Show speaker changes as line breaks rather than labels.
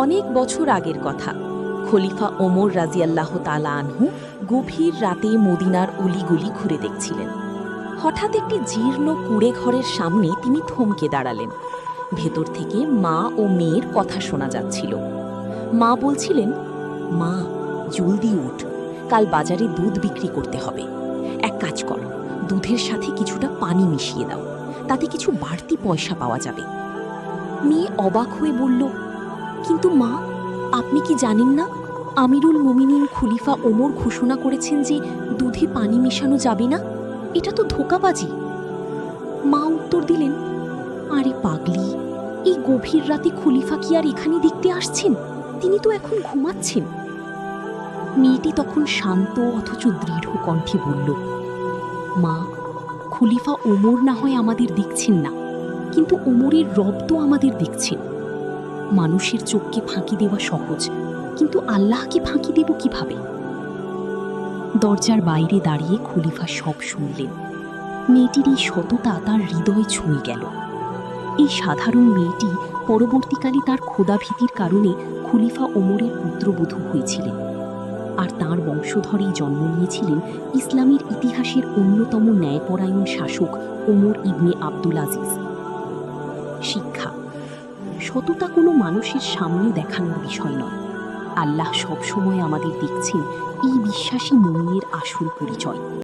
অনেক বছর আগের কথা। খলিফা ওমর রাজিয়াল্লাহু তাআলা আনহু গভীর রাতে মদিনার অলিগলি ঘুরে দেখছিলেন। হঠাৎ একটি জীর্ণ কুঁড়ে ঘরের সামনে তিনি থমকে দাঁড়ালেন। ভেতর থেকে মা ও মেয়ের কথা শোনা যাচ্ছিল। মা বলছিলেন, মা, জলদি উঠ, কাল বাজারে দুধ বিক্রি করতে হবে। এক কাজ কর, দুধের সাথে কিছুটা পানি মিশিয়ে দাও, তাতে কিছু বাড়তি পয়সা পাওয়া যাবে। মেয়ে অবাক হয়ে বলল, কিন্তু মা, আপনি কি জানেন না আমিরুল মুমিনিন খলিফা ওমর ঘোষণা করেছেন যে দুধে পানি মেশানো যাবে না? এটা তো ধোঁকাবাজি। মা উত্তর দিলেন, আরে পাগলি, এই গভীর রাতে খলিফা কি আর এখানে দেখতে আসছেন? তিনি তো এখন ঘুমাচ্ছেন। মেয়েটি তখন শান্ত অথচ দৃঢ় কণ্ঠে বলল, মা, খলিফা ওমর না হয় আমাদের দেখছেন না, কিন্তু ওমরের রব তো আমাদের দেখছেন। মানুষের চোখকে ফাঁকি দেওয়া সহজ, কিন্তু আল্লাহকে ফাঁকি দেব কিভাবে? দরজার বাইরে দাঁড়িয়ে খলিফা সব শুনলেন। মেয়েটির এই সততা তার হৃদয় ছুঁয়ে গেল। এই সাধারণ মেয়েটি পরবর্তীকালে তার ক্ষুধাভীতির কারণে খলিফা ওমরের পুত্রবধূ হয়েছিলেন, আর তাঁর বংশধরেই জন্ম নিয়েছিলেন ইসলামের ইতিহাসের অন্যতম ন্যায়পরায়ণ শাসক ওমর ইবনে আব্দুল আজিজ। শিক্ষা: সততা কোনো মানুষের সামনে দেখানোর বিষয় নয়। আল্লাহ সবসময় আমাদের দেখছেন, এই বিশ্বাসী মুমিনের আসল পরিচয়।